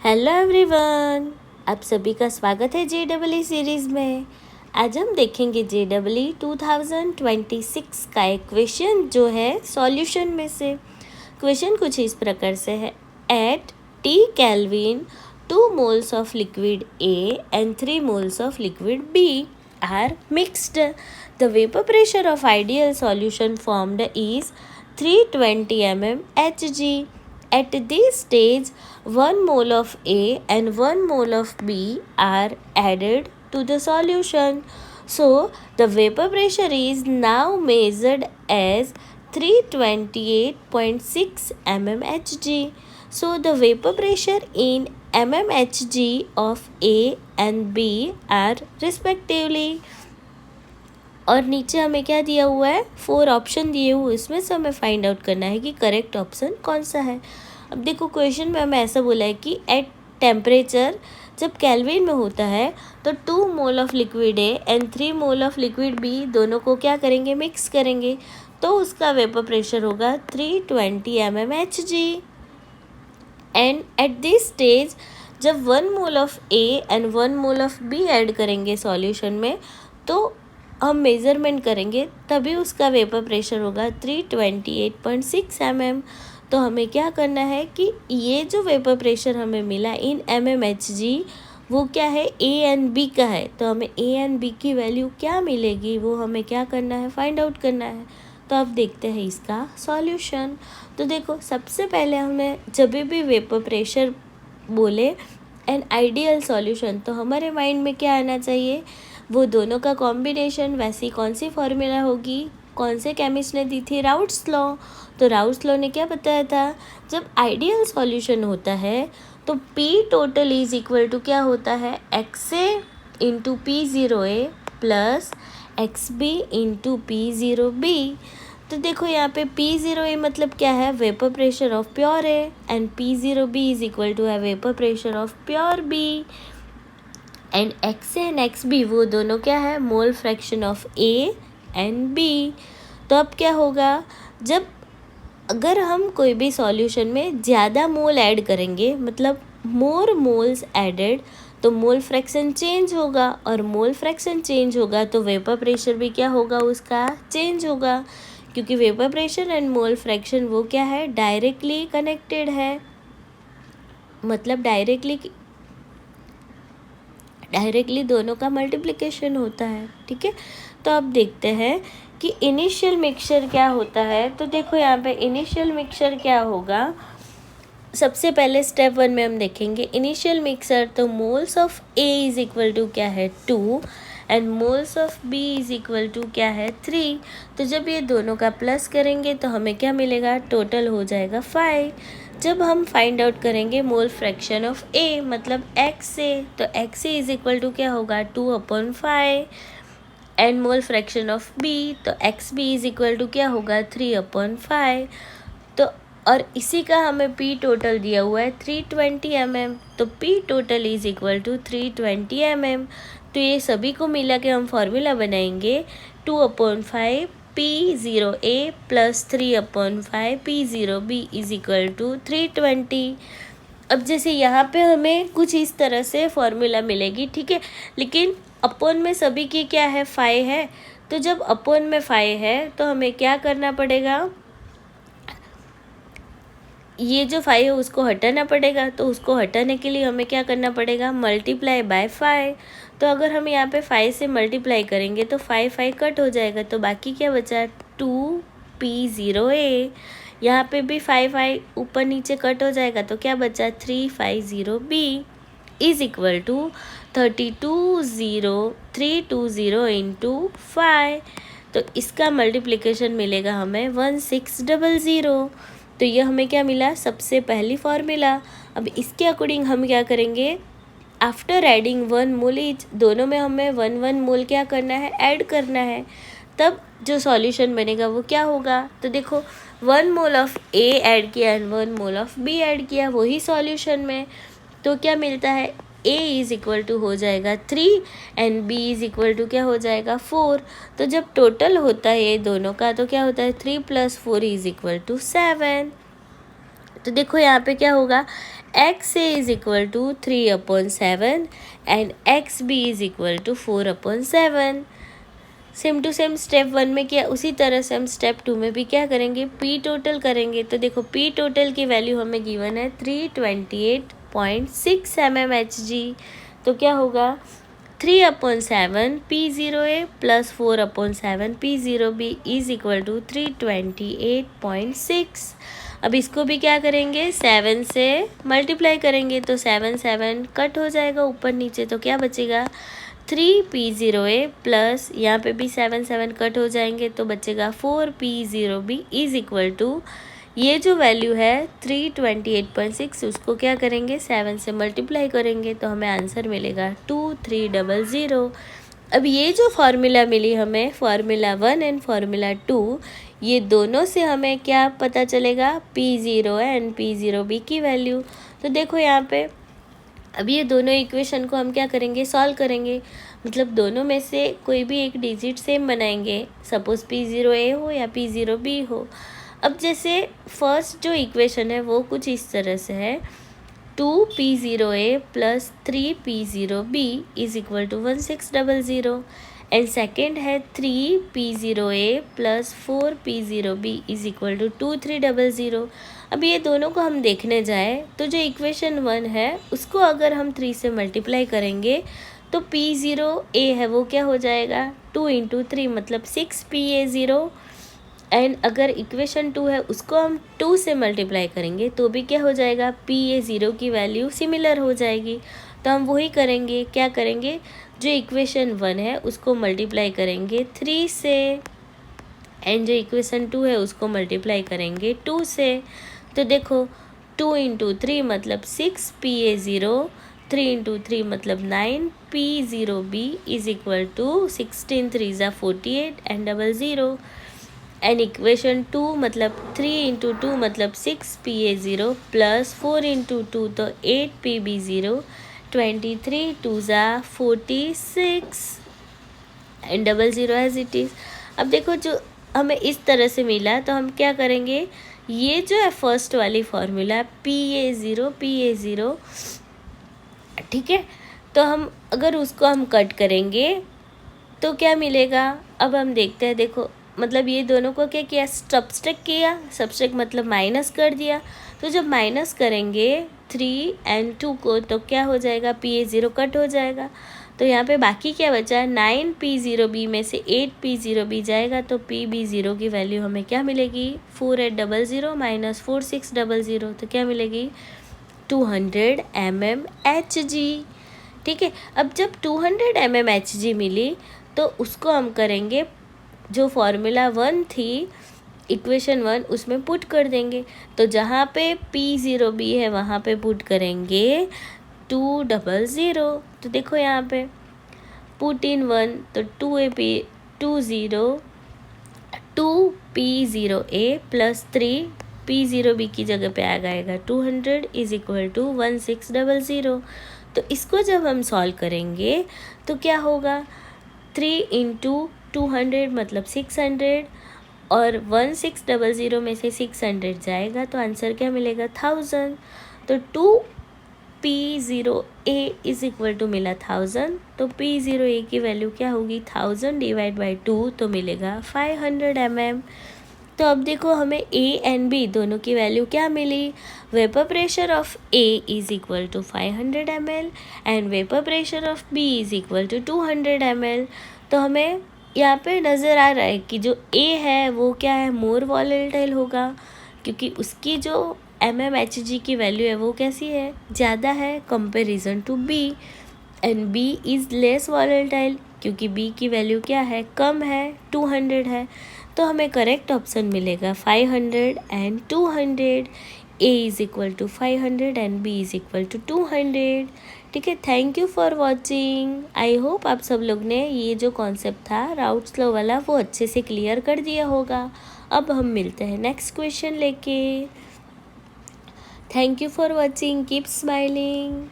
Hello everyone, आप सभी का स्वागत है JEE सीरीज़ में। आज हम देखेंगे JEE 2026 का एक क्वेश्चन जो है सॉल्यूशन में से। क्वेश्चन कुछ इस प्रकार से है, eight T Kelvin 2 moles of liquid A and 3 moles of liquid B are mixed. The vapor pressure of ideal solution formed is 320 mm Hg. At this stage, 1 mole of A and 1 mole of B are added to the solution. So, the vapor pressure is now measured as 328.6 mmHg. So, the vapor pressure in mmHg of A and B are respectively. और नीचे हमें क्या दिया हुआ है, 4 option दिए हुए, इसमें से हमें फाइंड आउट करना है कि करेक्ट ऑप्शन कौन सा है। अब देखो क्वेश्चन में हमें ऐसा बोला है कि एट टेम्परेचर जब केल्विन में होता है तो 2 mole of liquid A and 3 mole of liquid B दोनों को क्या करेंगे, मिक्स करेंगे, तो उसका वेपर प्रेशर होगा 320 mmHg। And at this stage जब 1 mole of A and 1 mole of B add करेंगे सॉल्यूशन में तो हम मेज़रमेंट करेंगे, तभी उसका वेपर प्रेशर होगा 328.6 mm। तो हमें क्या करना है कि ये जो वेपर प्रेशर हमें मिला इन mmHg वो क्या है, ए एंड बी का है, तो हमें ए एंड बी की वैल्यू क्या मिलेगी वो हमें क्या करना है, फाइंड आउट करना है। तो अब देखते हैं इसका सॉल्यूशन। तो देखो सबसे पहले हमें जब भी वेपर प्रेशर बोले एन आइडियल सॉल्यूशन तो हमारे माइंड में क्या आना चाहिए, वो दोनों का कॉम्बिनेशन। वैसी कौन सी फॉर्मूला होगी, कौन से केमिस्ट ने दी थी, राउट्स लॉ। तो राउट्स लॉ ने क्या बताया था, जब आइडियल सॉल्यूशन होता है तो P total is equal to क्या होता है, XA into P0A plus XB into P0B। तो देखो यहाँ पे P0A मतलब क्या है, vapour pressure of pure A and P0B is equal to है vapour pressure of pure B। And XA and XB वो दोनों क्या है, mole fraction of A and B। तो अब क्या होगा, जब अगर हम कोई भी सॉल्यूशन में ज़्यादा मोल ऐड करेंगे, मतलब मोर मोल्स एडेड, तो मोल फ्रैक्शन चेंज होगा, और मोल फ्रैक्शन चेंज होगा तो वेपर प्रेशर भी क्या होगा, उसका चेंज होगा, क्योंकि vapour pressure and mole fraction वो क्या है, डायरेक्टली कनेक्टेड है, मतलब डायरेक्टली दोनों का मल्टीप्लिकेशन होता है। ठीक है, तो अब देखते हैं कि इनिशियल मिक्सचर क्या होता है। तो देखो यहाँ पे इनिशियल मिक्सचर क्या होगा, सबसे पहले स्टेप 1 में हम देखेंगे इनिशियल मिक्सचर। तो moles of A is equal to क्या है, 2 and moles of B is equal to क्या है, 3। तो जब ये दोनों का प्लस करेंगे तो हमें क्या मिलेगा, टोटल हो जाएगा 5। जब हम फाइंड आउट करेंगे मोल फ्रैक्शन ऑफ ए मतलब XA, तो XA इज इक्वल टू क्या होगा, 2/5 and mole fraction of B तो XB इज इक्वल टू क्या होगा, 3/5। तो और इसी का हमें P टोटल दिया हुआ है 320 mm, तो P total is equal to 320 mm। तो ये सभी को मिला के हम फॉर्मूला बनाएंगे 2/5 P0A plus 3/5 P0B is equal to 320। अब जैसे यहाँ पे हमें कुछ इस तरह से फॉर्मूला मिलेगी, ठीक है, लेकिन अपॉन में सभी की क्या है, 5 है। तो जब अपॉन में 5 है तो हमें क्या करना पड़ेगा, ये जो 5 है उसको हटाना पड़ेगा। तो उसको हटाने के लिए हमें क्या करना पड़ेगा, मल्टीप्लाई बाय 5। तो अगर हम यहाँ पे 5 से मल्टीप्लाई करेंगे तो 5 कट हो जाएगा, तो बाकी क्या बचा, 2P0A। यहाँ पे भी 5 ऊपर नीचे कट हो जाएगा, तो क्या बचा, 350B is equal to 320 into 5। तो इसका मल्टीप्लिकेशन मिलेगा हमें 1600। तो ये हमें क्या मिला, सबसे पहली फॉर्मूला। अब इसके अकॉर्डिंग हम क्या करेंगे, आफ्टर एडिंग 1 मोल ईच, दोनों में हमें 1 मोल क्या करना है, ऐड करना है, तब जो सॉल्यूशन बनेगा वो क्या होगा। तो देखो 1 मोल ऑफ ए ऐड किया and 1 mole of B add किया, वही सॉल्यूशन में, तो क्या मिलता है, A इज इक्वल टू हो जाएगा 3 and B is equal to क्या हो जाएगा, 4। तो जब टोटल होता है ये दोनों का तो क्या होता है, 3 + 4 इज इक्वल टू 7। तो देखो यहाँ पे क्या होगा, X A is equal to 3/7 and X B is equal to 4/7। Same to same step 1 में किया, उसी तरह से हम स्टेप 2 में भी क्या करेंगे, पी टोटल करेंगे। तो देखो पी टोटल की वैल्यू हमें गिवन है 328.6 mmHg। तो क्या होगा 3/7 P0A plus 4/7 P0B is equal to 328.6। अब इसको भी क्या करेंगे, 7 से मल्टीप्लाई करेंगे। तो 7 कट हो जाएगा ऊपर नीचे, तो क्या बचेगा 3P0A प्लस यहाँ पे भी 7 कट हो जाएंगे, तो बचेगा 4P0B इज इक्वल टू, ये जो वैल्यू है 328.6 उसको क्या करेंगे 7 से मल्टीप्लाई करेंगे, तो हमें आंसर मिलेगा 2300। अब ये जो फार्मूला मिली हमें, फार्मूला 1 एंड फार्मूला 2, ये दोनों से हमें क्या पता चलेगा, P0 एंड P0B की वैल्यू। तो देखो यहाँ पे अब ये दोनों इक्वेशन को हम क्या करेंगे, सॉल्व करेंगे। मतलब दोनों में से कोई भी एक डिजिट सेम बनाएंगे, सपोज P0A हो या P0B हो। अब जैसे फर्स्ट जो इक्वेशन है वो कुछ इस तरह से है, 2P0A plus 3P0B is equal to 1600 and second है 3P0A plus 4P0B is equal to 2300। अब ये दोनों को हम देखने जाए तो जो इक्वेशन 1 है उसको अगर हम 3 से मल्टीप्लाई करेंगे तो P0A है वो क्या हो जाएगा 2 इंटू 3 मतलब 6PA0, एंड अगर इक्वेशन 2 है उसको हम 2 से मल्टीप्लाई करेंगे तो भी क्या हो जाएगा, PA0 की वैल्यू सिमिलर हो जाएगी। तो हम वही करेंगे, क्या करेंगे, जो इक्वेशन 1 है उसको मल्टीप्लाई करेंगे 3 से, एंड जो इक्वेशन 2 है उसको मल्टीप्लाई करेंगे 2 से। तो देखो 2 इंटू 3 मतलब 6PA0, 3 इंटू 3 मतलब 9P0B इज इक्वल टू 16 3 ज़ा 48 एंड 00, एंड इक्वेशन 2 मतलब 3 इंटू 2 मतलब 6PA0 प्लस 4 इंटू 2 तो 8PB0, 23 2 ज़ा 46 एंड 00 एज इट इज़। अब देखो जो हमें इस तरह से मिला तो हम क्या करेंगे, ये जो है फर्स्ट वाली फॉर्मूला PA0 ठीक है, तो हम अगर उसको हम कट करेंगे तो क्या मिलेगा। अब हम देखते हैं, देखो मतलब ये दोनों को क्या किया, सब्सट्रैक्ट किया, सब्सट्रैक्ट मतलब माइनस कर दिया। तो जब माइनस करेंगे 3 एंड 2 को तो क्या हो जाएगा, PA0 कट हो जाएगा। तो यहाँ पे बाकी क्या बचा है, 9P0B में से 8P0B जाएगा तो PB0 की वैल्यू हमें क्या मिलेगी, 4800 माइनस 4600, तो क्या मिलेगी 200 mmHg। ठीक है, अब जब 200 mmHg मिली तो उसको हम करेंगे, जो फॉर्मूला 1 थी इक्वेशन 1 उसमें पुट कर देंगे। तो जहाँ पे P0B है वहाँ पे पुट करेंगे 200। तो देखो यहाँ पे पुट इन 1 तो 2P0A प्लस 3P0B की जगह पे आ जाएगा 200 इज इक्वल टू 1600। तो इसको जब हम सॉल्व करेंगे तो क्या होगा, 3 इंटू 200 मतलब 600 और 1600 में से 600 जाएगा तो आंसर क्या मिलेगा 1000। तो 2P0A इज इक्वल टू मिला 1000, तो P0A की वैल्यू क्या होगी 1000 डिवाइड बाई 2 तो मिलेगा 500 mm। तो अब देखो हमें A एंड B दोनों की वैल्यू क्या मिली, vapour pressure of A is equal to 500 ml and vapour pressure of B is equal to 200 ml। तो हमें यहाँ पे नज़र आ रहा है कि जो A है वो क्या है, मोर वॉलेटाइल होगा, क्योंकि उसकी जो mmHg की वैल्यू है वो कैसी है, ज़्यादा है comparison to B, and B is less volatile क्योंकि B की वैल्यू क्या है, कम है, 200 है। तो हमें करेक्ट ऑप्शन मिलेगा 500 and 200। A is equal to 500 and B is equal to 200। ठीक है, thank you for watching. I hope आप सब लोग ने ये जो कॉन्सेप्ट था राउट्स लॉ वाला वो अच्छे से क्लियर कर दिया होगा। अब हम मिलते हैं नेक्स्ट क्वेश्चन लेके। Thank you for watching, keep smiling.